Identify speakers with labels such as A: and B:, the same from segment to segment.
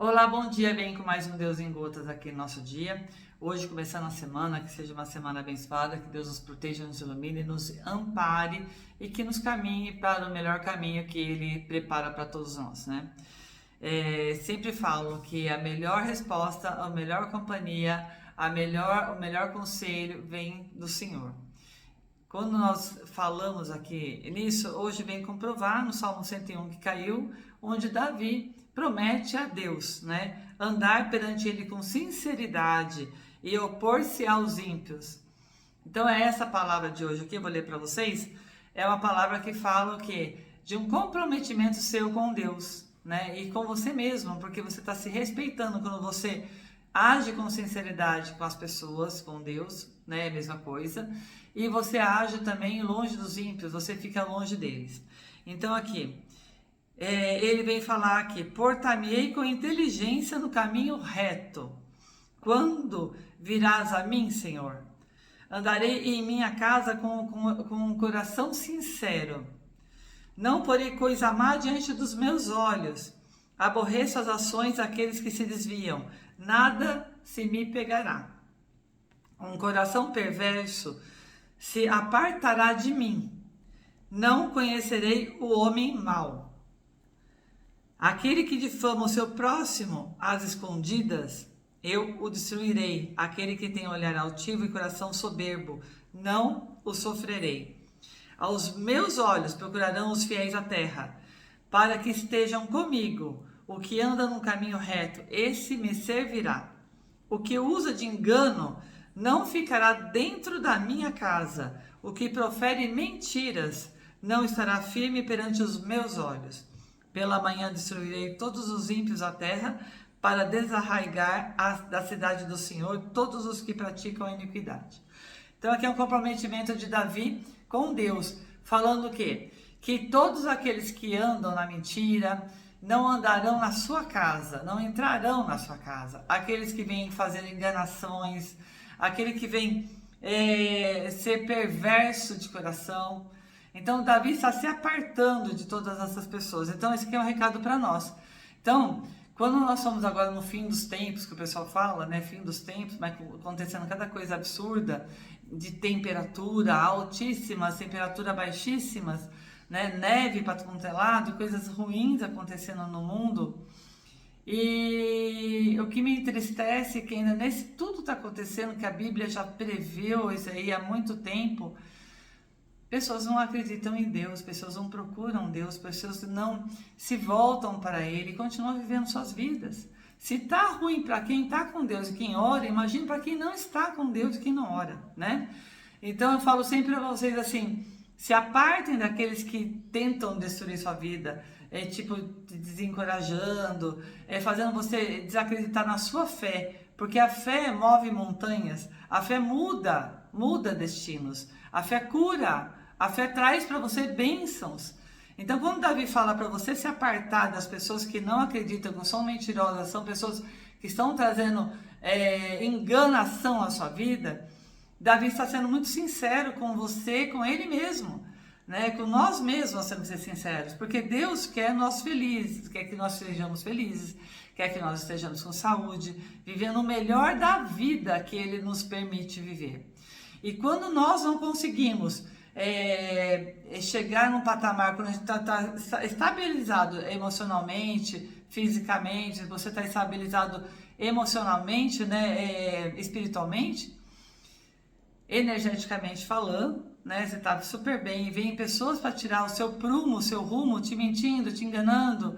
A: Olá, bom dia, vem com mais um Deus em Gotas aqui no nosso dia. Hoje, começando a semana, que seja uma semana abençoada, que Deus nos proteja, nos ilumine, nos ampare e que nos caminhe para o melhor caminho que Ele prepara para todos nós, né? Sempre falo que a melhor resposta, a melhor companhia, o melhor conselho vem do Senhor. Quando nós falamos aqui nisso, hoje vem comprovar no Salmo 101 que caiu, onde Davi promete a Deus, né? Andar perante Ele com sinceridade e opor-se aos ímpios. Então é essa palavra de hoje aqui, eu vou ler para vocês. É uma palavra que fala o quê? De um comprometimento seu com Deus, né? E com você mesmo, porque você está se respeitando quando você age com sinceridade com as pessoas, com Deus, né? É a mesma coisa. E você age também longe dos ímpios, você fica longe deles. Então aqui, ele vem falar aqui: portar-me-ei com inteligência no caminho reto. Quando virás a mim, Senhor? Andarei em minha casa com um coração sincero. Não porei coisa má diante dos meus olhos. Aborreço as ações daqueles que se desviam. Nada se me pegará. Um coração perverso se apartará de mim. Não conhecerei o homem mau. Aquele que difama o seu próximo às escondidas, eu o destruirei. Aquele que tem olhar altivo e coração soberbo, não o sofrerei. Aos meus olhos procurarão os fiéis à terra, para que estejam comigo. O que anda no caminho reto, esse me servirá. O que usa de engano não ficará dentro da minha casa. O que profere mentiras não estará firme perante os meus olhos. Pela manhã destruirei todos os ímpios da terra, para desarraigar da cidade do Senhor todos os que praticam a iniquidade. Então aqui é um comprometimento de Davi com Deus, falando o quê? Que todos aqueles que andam na mentira não andarão na sua casa, não entrarão na sua casa. Aqueles que vêm fazendo enganações, aquele que vem ser perverso de coração. Então Davi está se apartando de todas essas pessoas. Então esse aqui é um recado para nós. Então, quando nós somos agora no fim dos tempos, que o pessoal fala, né, fim dos tempos, mas acontecendo cada coisa absurda, de temperatura altíssimas, temperatura baixíssimas, né, neve para todo lado, coisas ruins acontecendo no mundo. E o que me entristece é que ainda nesse tudo está acontecendo, que a Bíblia já preveu isso aí há muito tempo. Pessoas não acreditam em Deus, pessoas não procuram Deus, pessoas não se voltam para Ele e continuam vivendo suas vidas. Se está ruim para quem está com Deus e quem ora, imagine para quem não está com Deus e quem não ora, né? Então eu falo sempre para vocês assim: se apartem daqueles que tentam destruir sua vida, tipo te desencorajando, fazendo você desacreditar na sua fé, porque a fé move montanhas, a fé muda destinos, a fé cura. A fé traz para você bênçãos. Então, quando Davi fala para você se apartar das pessoas que não acreditam, que são mentirosas, são pessoas que estão trazendo enganação à sua vida, Davi está sendo muito sincero com você, com ele mesmo, né? Com nós mesmos nós temos que ser sinceros, porque Deus quer nós felizes, quer que nós sejamos felizes, quer que nós estejamos com saúde, vivendo o melhor da vida que Ele nos permite viver. E quando nós não conseguimos chegar num patamar, quando a gente está estabilizado emocionalmente, fisicamente, você está estabilizado emocionalmente, né, espiritualmente, energeticamente falando, né, você está super bem, e vem pessoas para tirar o seu prumo, o seu rumo, te mentindo, te enganando,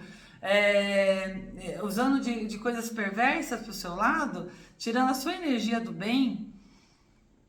A: usando de coisas perversas para o seu lado, tirando a sua energia do bem.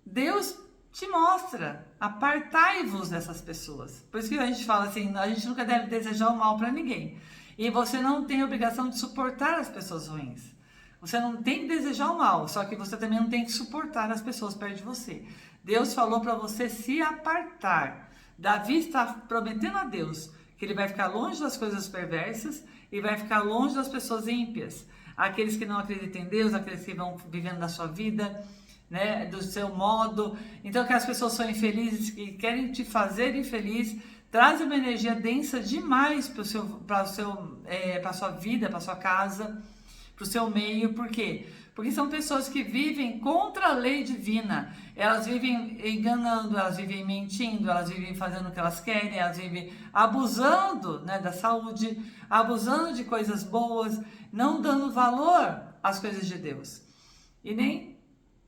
A: Deus te mostra: apartai-vos dessas pessoas. Por isso que a gente fala assim: a gente nunca deve desejar o mal para ninguém. E você não tem a obrigação de suportar as pessoas ruins. Você não tem que desejar o mal, só que você também não tem que suportar as pessoas perto de você. Deus falou para você se apartar. Davi está prometendo a Deus que ele vai ficar longe das coisas perversas e vai ficar longe das pessoas ímpias. Aqueles que não acreditam em Deus, aqueles que vão vivendo da sua vida, né, do seu modo. Então, que as pessoas são infelizes, que querem te fazer infeliz, trazem uma energia densa demais para a sua vida, para sua casa. para o seu meio. Por quê? Porque são pessoas que vivem contra a lei divina. Elas vivem enganando, elas vivem mentindo, elas vivem fazendo o que elas querem, elas vivem abusando, né, da saúde, abusando de coisas boas, não dando valor às coisas de Deus. E nem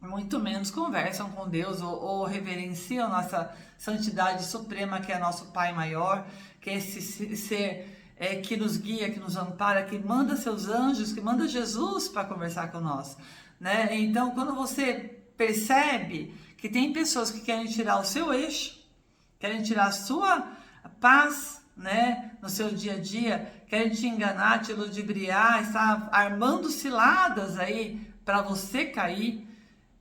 A: muito menos conversam com Deus ou reverenciam nossa santidade suprema, que é nosso Pai maior, que é esse ser que nos guia, que nos ampara, que manda seus anjos, que manda Jesus para conversar com nós, né? Então, quando você percebe que tem pessoas que querem tirar o seu eixo, querem tirar a sua paz, né, no seu dia a dia, querem te enganar, te ludibriar, está armando ciladas aí para você cair,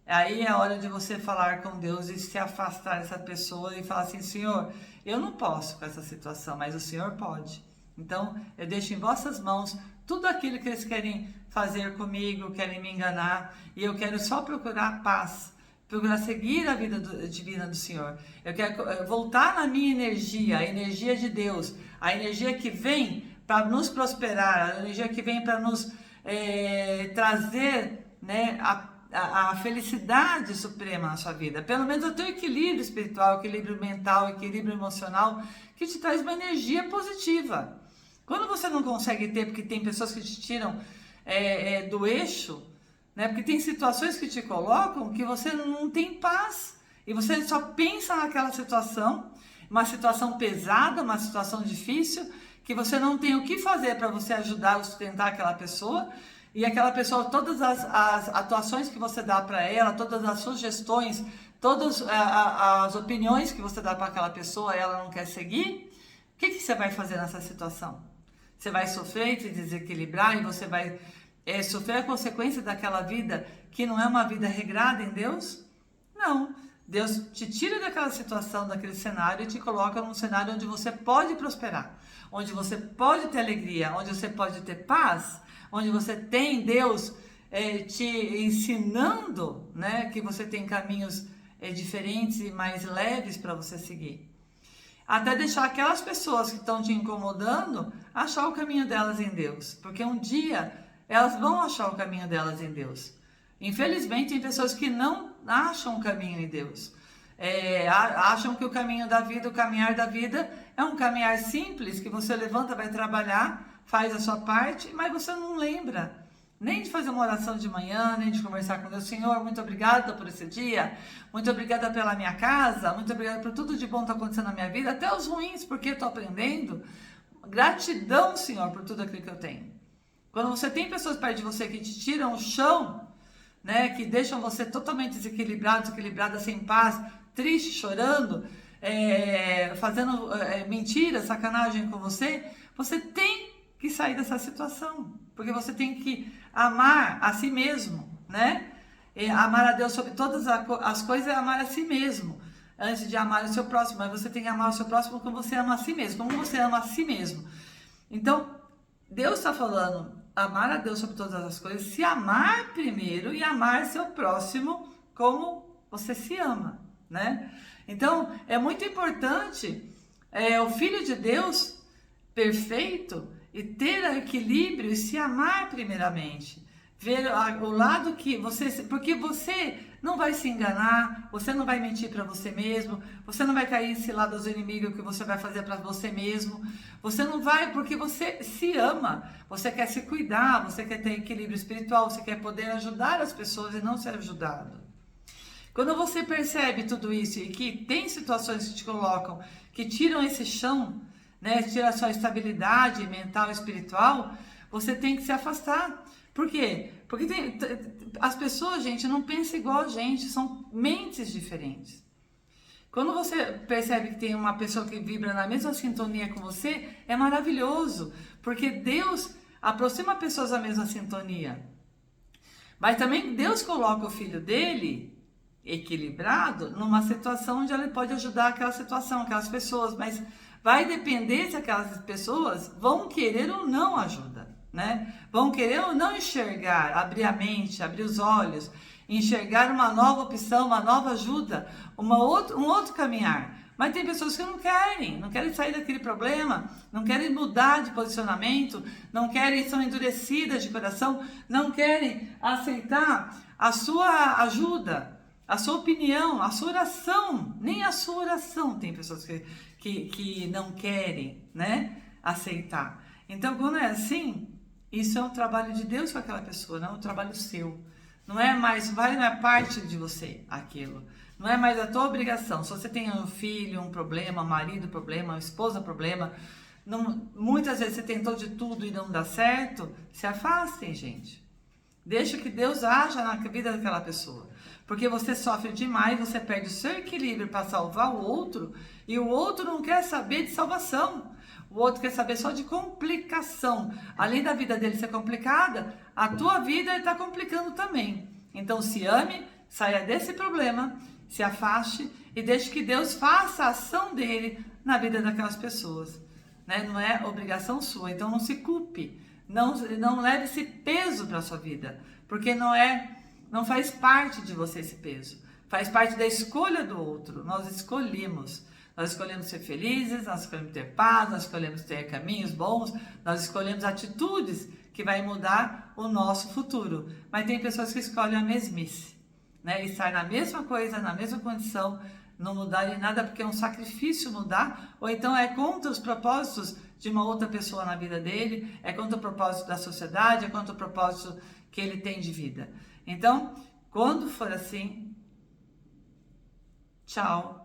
A: aí é a hora de você falar com Deus e se afastar dessa pessoa e falar assim: Senhor, eu não posso com essa situação, mas o Senhor pode. Então, eu deixo em vossas mãos tudo aquilo que eles querem fazer comigo, querem me enganar, e eu quero só procurar paz, procurar seguir a vida divina do Senhor. Eu quero voltar na minha energia, a energia de Deus, a energia que vem para nos prosperar, a energia que vem para nos trazer, né, a felicidade suprema na sua vida, pelo menos o teu equilíbrio espiritual, equilíbrio mental, equilíbrio emocional, que te traz uma energia positiva. Quando você não consegue ter, porque tem pessoas que te tiram do eixo, né? Porque tem situações que te colocam que você não tem paz e você só pensa naquela situação, uma situação pesada, uma situação difícil, que você não tem o que fazer para você ajudar ou sustentar aquela pessoa. E aquela pessoa, todas as atuações que você dá para ela, todas as sugestões, todas as opiniões que você dá para aquela pessoa, ela não quer seguir. O que você vai fazer nessa situação? Você vai sofrer e se desequilibrar e você vai sofrer a consequência daquela vida que não é uma vida regrada em Deus? Não. Deus te tira daquela situação, daquele cenário e te coloca num cenário onde você pode prosperar, onde você pode ter alegria, onde você pode ter paz, onde você tem Deus te ensinando, né, que você tem caminhos diferentes e mais leves para você seguir. Até deixar aquelas pessoas que estão te incomodando achar o caminho delas em Deus, porque um dia elas vão achar o caminho delas em Deus. Infelizmente, tem pessoas que não acham o caminho em Deus, acham que o caminho da vida, o caminhar da vida é um caminhar simples, que você levanta, vai trabalhar, faz a sua parte, mas você não lembra nem de fazer uma oração de manhã, nem de conversar com Deus. Senhor, muito obrigada por esse dia, muito obrigada pela minha casa, muito obrigada por tudo de bom que está acontecendo na minha vida, até os ruins, porque estou aprendendo. Gratidão, Senhor, por tudo aquilo que eu tenho. Quando você tem pessoas perto de você que te tiram o chão, né, que deixam você totalmente desequilibrada, sem paz, triste, chorando, fazendo mentiras, sacanagem com você, você tem que sair dessa situação, porque você tem que amar a si mesmo, né? Amar a Deus sobre todas as coisas é amar a si mesmo, antes de amar o seu próximo. Mas você tem que amar o seu próximo como você ama a si mesmo, como você ama a si mesmo. Então, Deus está falando, amar a Deus sobre todas as coisas, se amar primeiro e amar seu próximo como você se ama, né? Então, é muito importante o Filho de Deus perfeito e ter equilíbrio e se amar primeiramente. Ver o lado que você... Porque você não vai se enganar, você não vai mentir para você mesmo, você não vai cair em cilada dos inimigos que você vai fazer para você mesmo. Você não vai, porque você se ama, você quer se cuidar, você quer ter equilíbrio espiritual, você quer poder ajudar as pessoas e não ser ajudado. Quando você percebe tudo isso e que tem situações que te colocam, que tiram esse chão, né, tira a sua estabilidade mental e espiritual, você tem que se afastar. Por quê? Porque as pessoas, gente, não pensam igual a gente, são mentes diferentes. Quando você percebe que tem uma pessoa que vibra na mesma sintonia com você, é maravilhoso, porque Deus aproxima pessoas da mesma sintonia. Mas também Deus coloca o filho dele equilibrado numa situação onde ele pode ajudar aquela situação, aquelas pessoas, mas vai depender se aquelas pessoas vão querer ou não ajuda, né? Vão querer ou não enxergar, abrir a mente, abrir os olhos, enxergar uma nova opção, uma nova ajuda, um outro caminhar. Mas tem pessoas que não querem sair daquele problema, não querem mudar de posicionamento, não querem, são endurecidas de coração, não querem aceitar a sua ajuda, a sua opinião, a sua oração. Nem a sua oração tem pessoas que não querem, né, aceitar. Então, quando é assim, isso é um trabalho de Deus com aquela pessoa, não é um trabalho seu. Não é parte de você aquilo. Não é mais a tua obrigação. Se você tem um filho, um problema, um marido, problema, uma esposa, problema, muitas vezes você tentou de tudo e não dá certo, se afastem, gente. Deixa que Deus haja na vida daquela pessoa. Porque você sofre demais, você perde o seu equilíbrio para salvar o outro, e o outro não quer saber de salvação. O outro quer saber só de complicação. Além da vida dele ser complicada, a tua vida está complicando também. Então se ame, saia desse problema, se afaste e deixe que Deus faça a ação dele na vida daquelas pessoas. Né? Não é obrigação sua, então não se culpe. Não leve esse peso para a sua vida, porque não faz parte de você esse peso. Faz parte da escolha do outro. Nós escolhemos ser felizes, nós escolhemos ter paz, nós escolhemos ter caminhos bons, nós escolhemos atitudes que vai mudar o nosso futuro. Mas tem pessoas que escolhem a mesmice, né? Estar na mesma coisa, na mesma condição, não mudarem nada porque é um sacrifício mudar, ou então é contra os propósitos de uma outra pessoa na vida dele, é contra o propósito da sociedade, é contra o propósito que ele tem de vida. Então, quando for assim, tchau.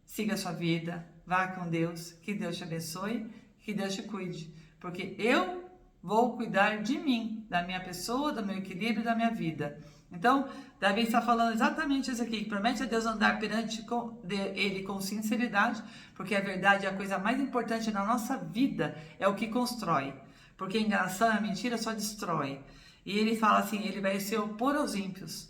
A: Siga a sua vida, vá com Deus, que Deus te abençoe, que Deus te cuide, porque eu vou cuidar de mim, da minha pessoa, do meu equilíbrio, da minha vida. Então, Davi está falando exatamente isso aqui, que promete a Deus andar perante Ele com sinceridade, porque a verdade é a coisa mais importante na nossa vida, é o que constrói, porque a enganação e a mentira só destrói. E ele fala assim, ele vai se opor aos ímpios,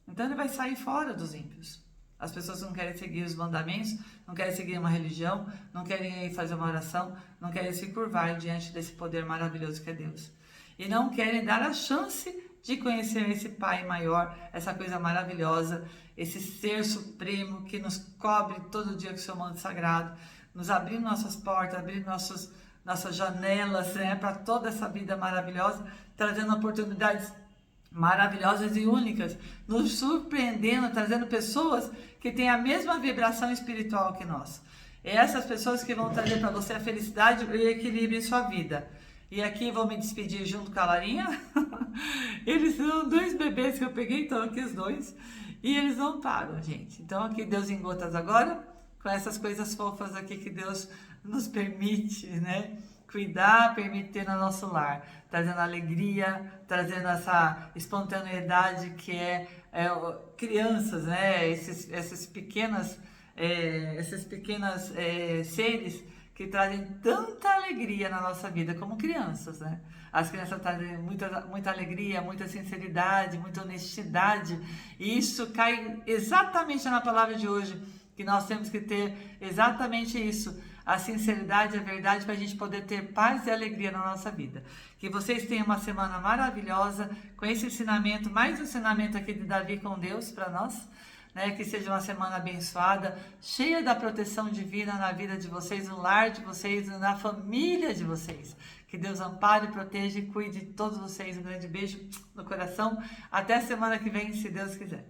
A: então ele vai sair fora dos ímpios. As pessoas não querem seguir os mandamentos, não querem seguir uma religião, não querem fazer uma oração, não querem se curvar diante desse poder maravilhoso que é Deus. E não querem dar a chance de conhecer esse Pai maior, essa coisa maravilhosa, esse Ser Supremo que nos cobre todo dia com o seu manto sagrado, nos abrindo nossas portas, abrindo nossas janelas, né, para toda essa vida maravilhosa, trazendo oportunidades maravilhosas e únicas, nos surpreendendo, trazendo pessoas que têm a mesma vibração espiritual que nós. É essas pessoas que vão trazer para você a felicidade e o equilíbrio em sua vida. E aqui vou me despedir junto com a Larinha. Eles são 2 bebês que eu peguei, então aqui os 2. E eles não param, gente. Então aqui Deus em Gotas agora, com essas coisas fofas aqui que Deus nos permite, né? Cuidar, permitir no nosso lar, trazendo alegria, trazendo essa espontaneidade que é crianças, né? Esses pequenos seres que trazem tanta alegria na nossa vida como crianças, né? As crianças trazem muita alegria, muita sinceridade, muita honestidade, e isso cai exatamente na palavra de hoje, que nós temos que ter exatamente isso, a sinceridade, a verdade, para a gente poder ter paz e alegria na nossa vida. Que vocês tenham uma semana maravilhosa, com esse ensinamento, mais um ensinamento aqui de Davi com Deus para nós, né? Que seja uma semana abençoada, cheia da proteção divina na vida de vocês, no lar de vocês, na família de vocês. Que Deus ampare, proteja e cuide de todos vocês. Um grande beijo no coração. Até a semana que vem, se Deus quiser.